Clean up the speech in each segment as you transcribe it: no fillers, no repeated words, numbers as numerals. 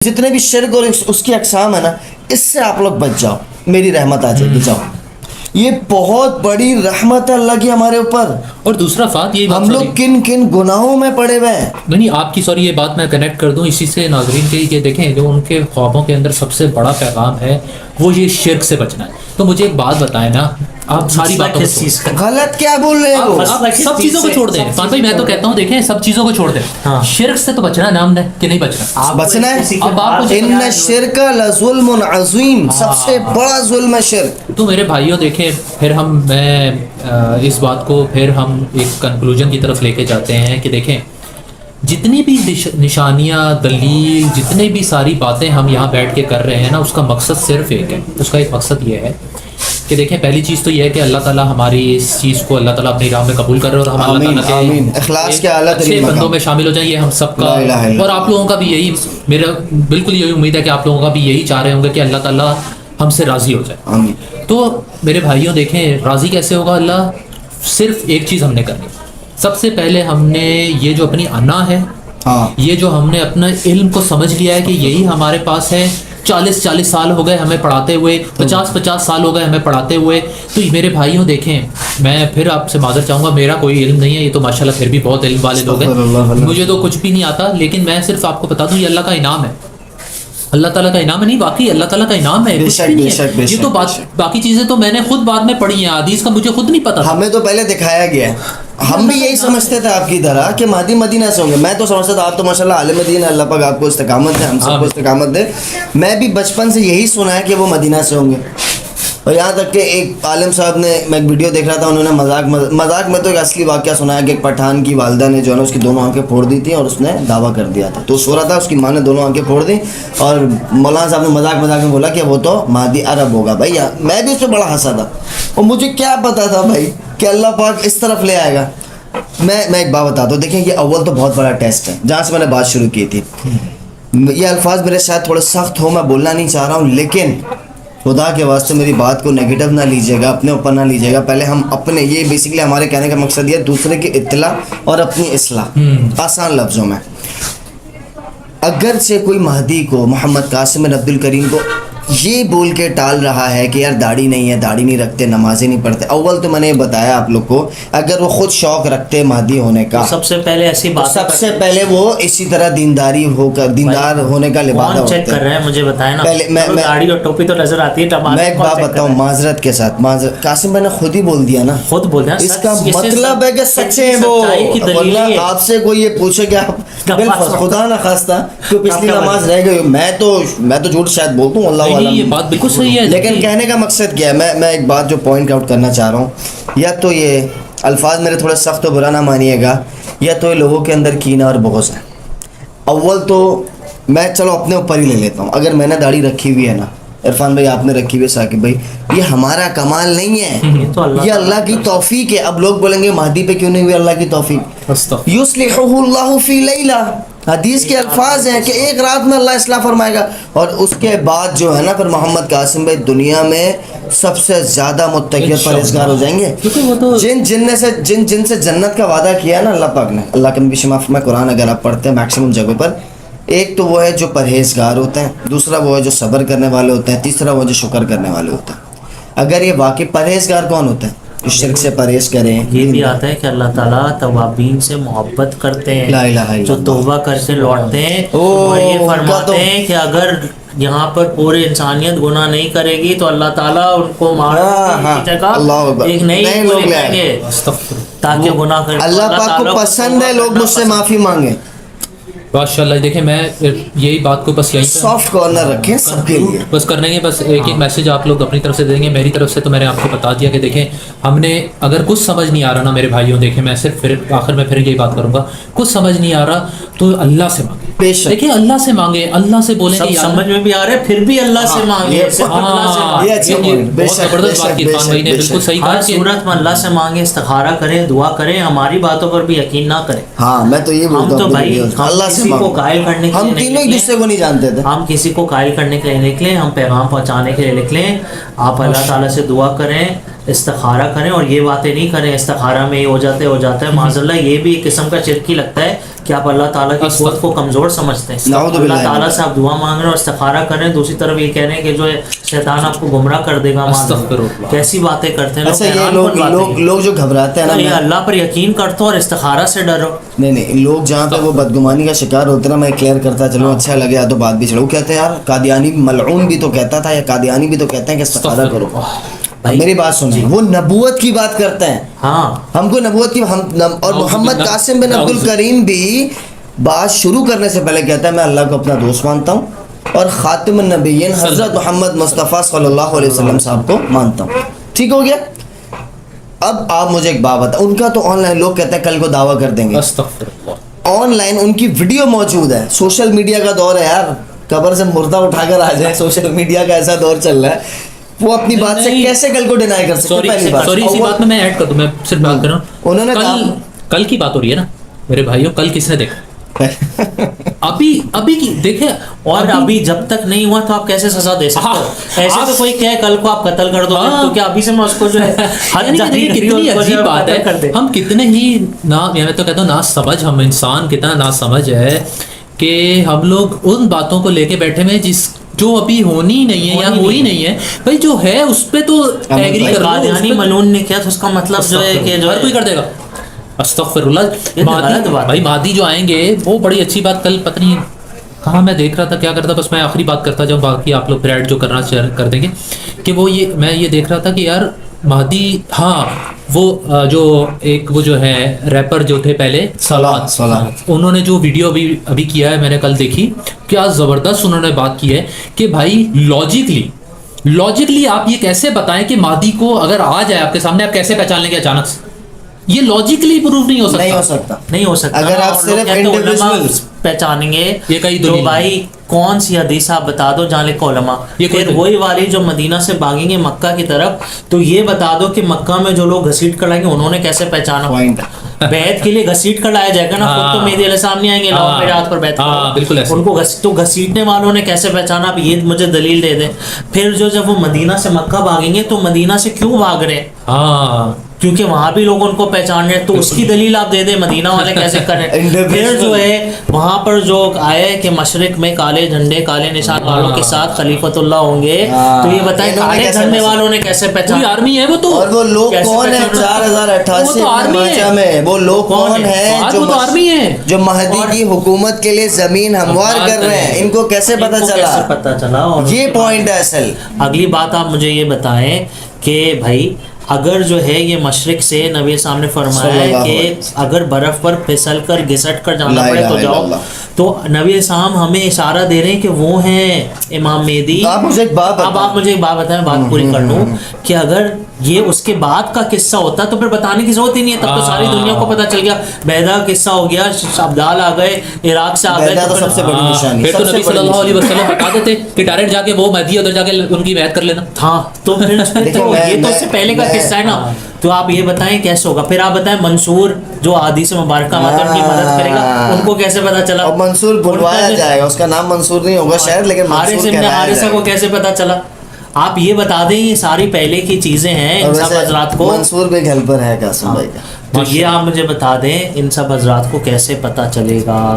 جتنے بھی شرک اور اس کی اقسام ہے نا، اس سے آپ لوگ بچ جاؤ، میری رحمت آ جائے گی. جاؤ، یہ بہت بڑی رحمت ہے اللہ کی ہمارے اوپر. اور دوسرا بات یہ ہم لوگ کن کن گناہوں میں پڑے ہوئے ہیں. نہیں آپ کی سوری یہ بات میں کنیکٹ کر دوں اسی سے ناظرین کے کہ دیکھیں جو ان کے خوابوں کے اندر سب سے بڑا پیغام ہے وہ یہ شرک سے بچنا ہے. تو مجھے ایک بات بتائیں نا، آپ ساری باتوں کو غلط کیا بول رہے ہو؟ سب چیزوں کو چھوڑ دیں فان بھائی، میں تو کہتا ہوں دیکھیں سب چیزوں کو چھوڑ دیں، شرک سے تو بچنا ہے نام ہے کہ نہیں بچنا، بچنا ہے. اب آپ ان الشرک لظلم عظیم، سب سے بڑا ظلم ہے شرک. تو میرے بھائیوں دیکھیں پھر میں اس بات کو پھر ہم ایک کنکلوژن کی طرف لے کے جاتے ہیں کہ دیکھیں جتنی بھی نشانیاں دلیل جتنے بھی ساری باتیں ہم یہاں بیٹھ کے کر رہے ہیں نا، اس کا مقصد صرف ایک ہے. اس کا ایک مقصد یہ ہے کہ دیکھیں پہلی چیز تو یہ ہے کہ اللہ تعالیٰ ہماری اس چیز کو اللہ تعالیٰ اپنی راہ میں قبول کر رہے اور ہم اللہ تعالیٰ کے اخلاص کے اعلیٰ اچھے بندوں میں شامل ہو جائیں. یہ ہم سب کا اور آپ لوگوں کا بھی یہی، میرا بالکل یہی امید ہے کہ آپ لوگوں کا بھی یہی چاہ رہے ہوں گے کہ اللہ تعالیٰ ہم سے راضی ہو جائے. تو میرے بھائیوں دیکھیں راضی کیسے ہوگا اللہ؟ صرف ایک چیز ہم نے کرنی، سب سے پہلے ہم نے یہ جو اپنی انا ہے، یہ جو ہم نے اپنا علم کو سمجھ لیا ہے کہ یہی ہمارے پاس ہے، 40 سال ہو گئے ہمیں پڑھاتے ہوئے، 50 سال ہو گئے ہمیں پڑھاتے ہوئے. تو میرے بھائیوں دیکھیں میں پھر آپ سے معذرت چاہوں گا، میرا کوئی علم نہیں ہے، یہ تو ماشاءاللہ پھر بھی بہت علم والے لوگ ہیں، مجھے تو کچھ بھی نہیں آتا، لیکن میں صرف آپ کو بتا دوں یہ اللہ کا انعام ہے، اللہ تعالیٰ کا انعام ہے. نہیں واقعی اللہ تعالیٰ کا انعام ہے، یہ تو باقی چیزیں تو میں نے خود بعد میں پڑھی ہیں، حدیث کا مجھے خود نہیں پتا، ہمیں تو پہلے دکھایا گیا ہے. ہم بھی یہی سمجھتے تھے آپ کی طرح کہ مہدی مدینہ سے ہوں گے. میں تو سمجھتا تھا آپ تو ماشاءاللہ عالم دین، اللہ پاک آپ کو استقامت دے، ہم سب کو استقامت دے. میں بھی بچپن سے یہی سنا ہے کہ وہ مدینہ سے ہوں گے. اور یہاں تک کہ ایک عالم صاحب نے، میں ایک ویڈیو دیکھ رہا تھا، انہوں نے مذاق میں تو ایک اصلی واقعہ سنایا کہ ایک پٹھان کی والدہ نے جو ہے نا اس کی دونوں آنکھیں پھوڑ دی تھیں اور اس نے دعویٰ کر دیا تھا. تو سو رہا تھا، اس کی ماں نے دونوں آنکھیں پھوڑ دی اور مولانا صاحب نے مذاق میں بولا کہ وہ تو مہدی عرب ہوگا. بھائی میں بھی اس پہ بڑا ہنسا تھا اور مجھے کیا پتا تھا بھائی کہ اللہ پاک اس طرف لے آئے گا. میں ایک بات بتاتا ہوں، دیکھیں یہ اول تو بہت بڑا ٹیسٹ ہے جہاں سے میں نے بات شروع کی تھی. یہ الفاظ میرے شاید تھوڑے سخت ہو، میں بولنا نہیں چاہ رہا ہوں، لیکن خدا کے واسطے میری بات کو نیگیٹو نہ لیجیے گا، اپنے اوپر نہ لیجیے گا. پہلے ہم اپنے، یہ بیسیکلی ہمارے کہنے کا مقصد یہ دوسرے کی اطلاع اور اپنی اصلاح. آسان لفظوں میں، اگرچہ کوئی مہدی کو، محمد قاسم بن عبد الکریم کو یہ بول کے ٹال رہا ہے کہ یار داڑھی نہیں ہے، داڑھی نہیں رکھتے، نمازیں نہیں پڑھتے. اول تو میں نے بتایا آپ لوگ کو، اگر وہ خود شوق رکھتے مہدی ہونے کا، سب سے پہلے ایسی بات، سب سے پہلے وہ اسی طرح دیندار ہونے کا لبادہ چیک کر رہے ہیں. مجھے بتائیں نا، پہلے میں داڑھی اور ٹوپی تو نظر آتی ہے، میں ایک بات بتاؤں معذرت کے ساتھ، قاسم بھائی نے خود ہی بول دیا نا، خود بول دیا. اس کا مطلب ہے کہ سچے ہیں وہ. آپ سے کوئی یہ پوچھے کہ آپ خدا نہ خواستہ کہ پچھلی نماز رہ گئی، میں تو جھوٹ شاید بولتا ہوں، اللہ عالم. یہ بات بالکل صحیح ہے، لیکن کہنے کا مقصد کیا ہے، میں ایک بات جو پوائنٹ آؤٹ کرنا چاہ رہا ہوں، یا تو یہ الفاظ میرے تھوڑے سخت و برا نہ مانیے گا، یا تو یہ لوگوں کے اندر کینہ اور بغض ہے. اول تو میں چلو اپنے اوپر ہی لے لیتا ہوں، اگر میں نے داڑھی رکھی ہوئی ہے نا، عرفان بھائی آپ نے رکھی ہوئی ہے، ثاقب بھائی، یہ ہمارا کمال نہیں ہے، یہ اللہ کی توفیق ہے. اب لوگ بولیں گے مہدی پہ کیوں نہیں ہوئی اللہ کی توفیق؟ یصلحہ اللہ فی لیلہ، حدیث کے الفاظ ہیں کہ ایک رات میں اللہ اصلاح فرمائے گا. اور اس کے بعد جو ہے نا پھر محمد قاسم بھائی دنیا میں سب سے زیادہ متقی پرہیزگار ہو جائیں گے. جن سے جنت کا وعدہ کیا نا اللہ پاک نے، اللہ کے نبی شمع فرمائے، قرآن اگر آپ پڑھتے ہیں میکسیمم جگہوں پر، ایک تو وہ ہے جو پرہیزگار ہوتے ہیں، دوسرا وہ ہے جو صبر کرنے والے ہوتے ہیں، تیسرا وہ جو شکر کرنے والے ہوتے ہیں. اگر یہ واقعی پرہیزگار کون ہوتے ہیں؟ جو شرک سے پرہیز کریں. یہ بھی آتا ہے کہ اللہ تعالیٰ توابین سے محبت کرتے ہیں، جو توبہ کرتے لوٹتے ہیں، اور یہ فرماتے ہیں کہ اگر یہاں پر پورے انسانیت گناہ نہیں کرے گی تو اللہ تعالیٰ ان کو مارنے کی جگہ ایک نئی لوگ لائیں گے تاکہ گناہ کریں. اللہ پاک کو پسند ہے لوگ مجھ سے معافی مانگیں. ماشاء اللہ. دیکھیں میں یہی بات کو بس یہی سافٹ کارنر رکھیں سب کے لیے، بس کرنے کے بس ایک میسج آپ لوگ اپنی طرف سے دیں گے. میری طرف سے تو میں نے آپ کو بتا دیا کہ دیکھیں ہم نے اگر کچھ سمجھ نہیں آ رہا نا میرے بھائیوں، دیکھیں میں صرف پھر آخر میں پھر یہی بات کروں گا، کچھ سمجھ نہیں آ رہا تو اللہ سے مانگے. دیکھیں اللہ سے مانگے، اللہ سے بولیں کہ سمجھ میں بھی آ رہا ہے پھر بھی اللہ سے مانگے. بہت زبردست بات کی خان بھائی نے، بالکل صحیح کہا. صورت میں اللہ سے مانگے، استخارہ کریں، دعا کریں، ہماری باتوں پر بھی یقین نہ کریں. ہاں میں تو یہ بولتا ہوں، ہم تو بھائی اللہ سے کو قائل کرنے کے ہم تینوں ایک دوسرے کو نہیں جانتے تھے، ہم کسی کو قائل کرنے کے لیے نکلیں، ہم پیغام پہنچانے کے لیے نکلیں. آپ اللہ تعالیٰ سے دعا کریں، استخارہ کریں اور یہ باتیں نہیں کریں استخارہ میں یہ ہو جاتا ہے معاذ اللہ. یہ بھی ایک قسم کا شرک ہی لگتا ہے کہ آپ اللہ تعالیٰ کی قوت کو کمزور سمجھتے ہیں. اللہ تعالیٰ سے آپ دعا مانگ رہے ہیں اور استخارہ کر رہے ہیں, دوسری طرف یہ کہہ رہے ہیں کہ جو ہے شیطان آپ کو گمراہ کر دے گا. کیسی باتیں کرتے ہیں لوگ جو گھبراتے ہیں نا, یہ اللہ پر یقین کرتے ہو اور استخارہ سے ڈرو. نہیں لوگ جہاں پہ وہ بدگمانی کا شکار ہوتے ہیں نا, میں کلیئر کرتا چلو اچھا لگے یا تو بات بھی چلو, کہتے ہیں یار قادیانی ملعون بھی تو کہتا تھا یا قادیانی بھی تو کہتے ہیں کہ استخارہ کرو. میری بات سنیں, وہ نبوت کی بات کرتے ہیں. ہاں ہم کو نبوت کی اور محمد قاسم بن عبد الکریم بھی بات شروع کرنے سے پہلے کہتا ہے میں اللہ کو اپنا دوست مانتا ہوں اور خاتم النبیین حضرت محمد مصطفیٰ صلی اللہ علیہ وسلم صاحب کو مانتا ہوں. ٹھیک ہو گیا. اب آپ مجھے ایک بات بتائیں, ان کا تو آن لائن لوگ کہتے ہیں کل کو دعویٰ کر دیں گے. آن لائن ان کی ویڈیو موجود ہے. سوشل میڈیا کا دور ہے یار, قبر سے مردہ اٹھا کر آ جائے. سوشل میڈیا کا ایسا دور چل رہا ہے, وہ اپنی بات سے کیسے کل کو ڈینائی کر سکتے ہیں. پہلی بات سوری اسی بات میں ایڈ کر دوں, میں صرف بات کر رہا ہوں. انہوں نے کل کی بات ہو رہی ہے نا میرے بھائیوں, کل کس نے دیکھا ابھی کی دیکھے, اور ابھی جب تک نہیں ہوا تو آپ کیسے سزا دے سکتے ہو؟ ایسے تو کوئی کہے کل کو آپ قتل کر دو تو کیا ابھی سے میں اس کو جو ہے کتنی عجیب بات ہے. ہم کتنے ہی میں تو کہتا ہوں نا سمجھ, ہم انسان کتنا نا سمجھ ہے کہ ہم لوگ ان باتوں کو لے کے بیٹھے ہوئے جو ابھی ہونی ہی نہیں ہے یا ہوئی نہیں ہے. بھائی جو ہے اس پہ تو ایگری کر. قادیانی ملعون نے کیا تو اس کا مطلب جو ہے کہ جو ہر کوئی کر دے گا. استغفر اللہ. بھائی مہدی جو آئیں گے وہ بڑی اچھی بات. کل پتہ نہیں کہاں میں دیکھ رہا تھا کیا کرتا, بس میں آخری بات کرتا جاؤں, باقی آپ لوگ پھر ایڈ جو کرنا کر دیں گے. کہ وہ یہ میں یہ دیکھ رہا تھا کہ یار مہدی, ہاں وہ جو ایک وہ جو ہے ریپر جو تھے پہلے صلات, انہوں نے جو ویڈیو ابھی کیا ہے میں نے کل دیکھی, کیا زبردست انہوں نے بات کی ہے کہ بھائی لاجکلی آپ یہ کیسے بتائیں کہ مہدی کو اگر آ جائے آپ کے سامنے آپ کیسے پہچان لیں گے اچانک سے. یہ لاجکلی پروف نہیں ہو سکتا. اگر آپ صرف انڈیویجول پہچانیں گے یہ کئی تو بھائی کون سی حدیث آپ بتا دو جان لکھو علماء. پھر وہی والی جو مدینہ سے بھاگیں گے مکہ کی طرف, تو یہ بتا دو کہ مکہ میں جو لوگ گھسیٹ کر لائیں گے انہوں نے کیسے پہچانا. بیعت کے لیے گھسیٹ کر لایا جائے گا نا, خود تو مہدی علیہ السلام نہیں آئیں گے لاؤ میرے ہاتھ پر بیعت کرو, ان کو تو گھسیٹنے والوں نے کیسے پہچانا. اب یہ مجھے دلیل دے دیں. پھر جو جب وہ مدینہ سے مکہ بھاگیں گے تو مدینہ سے کیوں بھاگ رہے ہیں؟ کیونکہ وہاں بھی لوگ ان کو پہچان رہے ہیں, تو اس کی دلیل آپ دے دیں مدینہ والے کیسے کریں. پھر جو ہے وہاں پر جو آئے کہ مشرق میں کالے جھنڈے کالے نشان والوں کے ساتھ خلیفۃ اللہ ہوں گے, تو یہ بتائیں کالے جھنڈے والوں نے کیسے پہچان. آرمی ہے وہ تو, اور وہ لوگ کون ہیں 4088 میں, وہ لوگ کون ہیں جو مہدی کی حکومت کے لیے زمین ہموار کر رہے ہیں, ان کو کیسے پتہ چلا. یہ پوائنٹ ہے اصل. اگلی بات آپ مجھے یہ بتائیں کہ بھائی اگر جو ہے یہ مشرق سے نبی صاحب نے فرمایا ہے کہ اگر برف پر پھسل کر گھسٹ کر جانا پڑے تو جاؤ, تو نبی صاحب ہمیں اشارہ دے رہے ہیں کہ وہ ہیں امام مہدی. اب آپ مجھے ایک بات بتائیں, بات پوری کر لوں, کہ اگر یہ اس کے بعد کا قصہ ہوتا تو پھر بتانے کی ضرورت ہی نہیں ہے, تب تو ساری دنیا کو پتہ چل گیا. بیدا قصہ ہو گیا, ابدال آ گئے, عراق سے آ گئے, تو سب سے بڑی نشانی. پھر تو نبی صلی اللہ علیہ وسلم بتا دیتے کہ ڈائریکٹ جا کے وہ مہدی ادھر جا کے ان کی بیعت کر لینا. ہاں تو پھر یہ تو اس سے پہلے کا قصہ ہے نا. تو آپ یہ بتائیں کیسے ہوگا. پھر آپ بتائیں منصور جو حدیث مبارکہ میں ان کی مدد کرے گا, ان کو کیسے پتا چلا. منصور بلوایا جائے گا, اس کا نام منصور نہیں ہوگا شاید, لیکن حارث ابن حارثہ کو کیسے پتا چلا. آپ یہ بتا دیں یہ ساری پہلے کی چیزیں ہیں ان سب حضرات کو. منصور بھی گھر پر ہے قاسم بھائی کا, تو یہ آپ مجھے بتا دیں ان سب حضرات کو کیسے پتا چلے گا.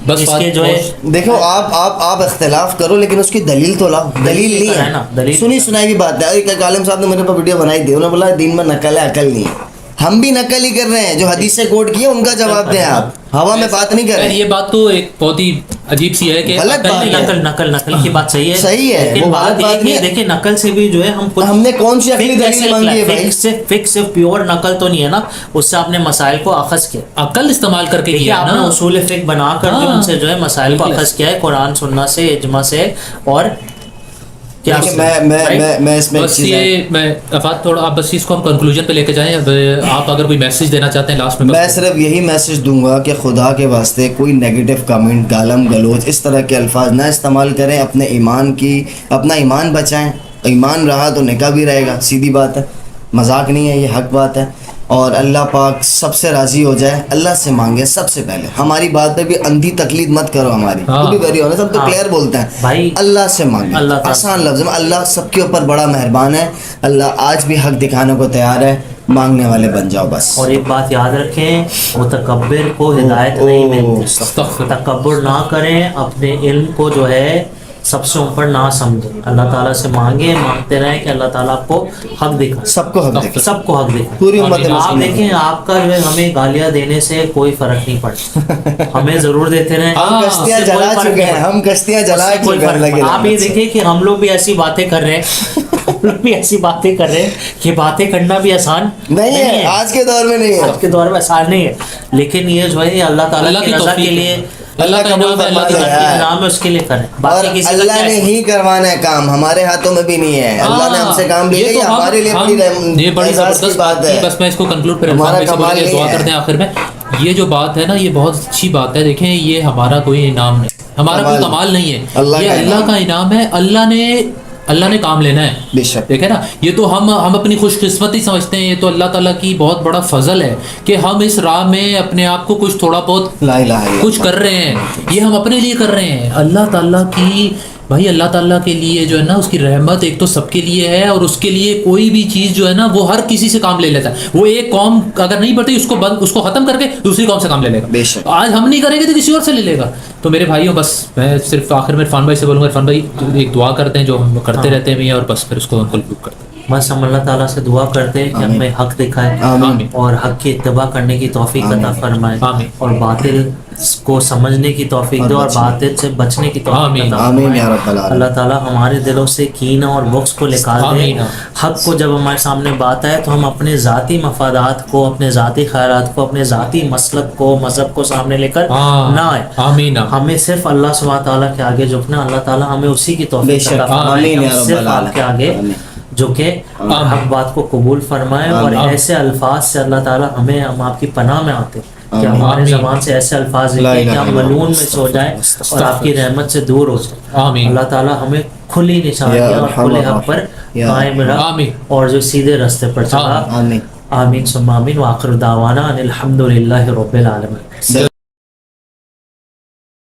بس اس کے جو ہے دیکھو آپ اختلاف کرو لیکن اس کی دلیل تو لاؤ. دلیل نہیں ہے نا, سنی سنائی کی بات ہے. ایک عالم صاحب نے میرے پاس ویڈیو بنائی تھی, انہوں نے بولا دین میں نقل ہے عقل نہیں ہے. ہم بھی نقل ہی کر رہے ہیں, جو حدیث سے کوٹ کی ہے ان کا جواب دیں. آپ ہوا میں بات نہیں کر رہے. یہ بات تو ایک بہت ہی عجیب سی ہے کہ نقل کی بات صحیح ہے, لیکن بات یہ دیکھیں نقل سے بھی جو ہے ہم نے کون سی عقلی دلیل مانگی ہے بھائی. فکس پیور نقل تو نہیں ہے نا, اس سے آپ نے مسائل کو اخذ کیا, عقل استعمال کر کے کیا, آپ نے اصول فقہ بنا کر جو ان سے جو ہے مسائل کو اخذ کیا ہے قرآن سننا سے, اجماع سے. اور میں اس میں تھوڑا آپ بس اس کو ہم کنکلوژن پہ لے کے جائیں. آپ اگر کوئی میسج دینا چاہتے ہیں لاسٹ میں. میں صرف یہی میسج دوں گا کہ خدا کے واسطے کوئی نیگیٹو کمنٹ, گالم گلوچ اس طرح کے الفاظ نہ استعمال کریں. اپنے اپنا ایمان بچائیں. ایمان رہا تو نکاح بھی رہے گا, سیدھی بات ہے, مذاق نہیں ہے, یہ حق بات ہے. اور اللہ پاک سب سے راضی ہو جائے. اللہ سے مانگے سب سے پہلے, ہماری بات پہ بھی اندھی تقلید مت کرو ہماری, وہ بھی ویری ہونا, سب تو کلیئر بولتے ہیں بھائی, اللہ سے مانگے, آسان لفظ میں. اللہ سب کے اوپر بڑا مہربان ہے, اللہ آج بھی حق دکھانے کو تیار ہے, مانگنے والے بن جاؤ بس. اور ایک بات یاد رکھیں, متکبر کو ہدایت نہیں ملتی. تکبر نہ کریں, اپنے علم کو جو ہے سب سے اوپر نہ سمجھیں. اللہ تعالیٰ سے مانگے, مانگتے رہیں کہ اللہ تعالیٰ آپ کو حق دکھائے, سب کو حق دکھائے, سب کو حق دکھائے. پوری امت آپ دیکھیں, آپ کا جو ہے ہمیں گالیاں دینے سے کوئی فرق نہیں پڑتا, ہمیں ضرور دیتے رہیں. ہم کشتیاں جلا چکے ہیں, ہم کشتیاں جلا چکے ہیں. آپ یہ دیکھیں کہ ہم لوگ بھی ایسی باتیں کر رہے ہیں, ہم لوگ بھی ایسی باتیں کر رہے ہیں کہ باتیں کرنا بھی آسان نہیں ہے, آج کے دور میں نہیں ہے, آج کے دور میں آسان نہیں ہے, لیکن یہ جو ہے اللہ تعالیٰ کی رضا کے لیے, اللہ کا نام ہے, اس کے لیے کریں. اور اللہ نے ہی کروانا ہے کام, ہمارے ہاتھوں میں بھی نہیں ہے. اللہ نے ہم سے کام لیا, یہ ہمارے لیے بڑی زبردست بات ہے. بس میں اس کو کنکلوڈ کریں, دعا کرتے ہیں آخر میں. یہ جو بات ہے نا, یہ بہت اچھی بات ہے. دیکھیں, یہ ہمارا کوئی انعام نہیں, ہمارا کوئی کمال نہیں ہے, یہ اللہ کا انعام ہے. اللہ نے کام لینا ہے, بے شک. دیکھیں نا, یہ تو ہم اپنی خوش قسمتی سمجھتے ہیں, یہ تو اللہ تعالیٰ کی بہت بڑا فضل ہے کہ ہم اس راہ میں اپنے آپ کو کچھ تھوڑا بہت کچھ کر رہے ہیں. یہ ہم اپنے لیے کر رہے ہیں. اللہ تعالیٰ کی, بھائی اللہ تعالیٰ کے لیے جو ہے نا, اس کی رحمت ایک تو سب کے لیے ہے, اور اس کے لیے کوئی بھی چیز جو ہے نا وہ ہر کسی سے کام لے لیتا ہے. وہ ایک قوم اگر نہیں بڑھتی, اس کو ختم کر کے دوسری قوم سے کام لے لے گا. آج ہم نہیں کریں گے تو کسی اور سے لے لے گا. تو میرے بھائیوں, بس میں صرف آخر میں عرفان بھائی سے بولوں گا, عرفان بھائی ایک دعا کرتے ہیں جو ہم کرتے رہتے ہیں, اور بس پھر اس کو ہم کنکلوڈ کرتے ہیں. بس ہم اللہ تعالیٰ سے دعا کرتے ہیں کہ ہمیں حق دکھائے, اور حق کی اتباع کرنے کی توفیق عطا فرمائے, اور باطل کو سمجھنے کی توفیق دے, اور باطل سے بچنے کی توفیق عطا فرمائے. اللہ تعالیٰ ہمارے دلوں سے کینہ اور بغض کو نکال دے. حق کو جب ہمارے سامنے بات آئے تو ہم اپنے ذاتی مفادات کو, اپنے ذاتی خیالات کو, اپنے ذاتی مسلک کو, مذہب کو سامنے لے کر نہ آئے. ہمیں صرف اللہ سبحانہ تعالیٰ کے آگے جھکنا. اللہ تعالیٰ ہمیں اسی کی توفیق عطا فرمائے, صرف آپ کے آگے جو کہ حق بات کو قبول فرمائے. اور ایسے الفاظ سے اللہ تعالیٰ ہمیں, ہم آپ کی پناہ میں آتے کہ ہماری زبان سے ایسے الفاظ نکلیں کہ ہم ملعون میں سو جائیں اور آپ کی رحمت سے دور ہو جائیں. اللہ تعالیٰ ہمیں کھلی نشانیاں اور کھلے حق پر قائم رکھ, اور جو سیدھے راستے پر چلا. آمین ثم آمین. وآخر دعوانا ان الحمد للہ رب العالمین.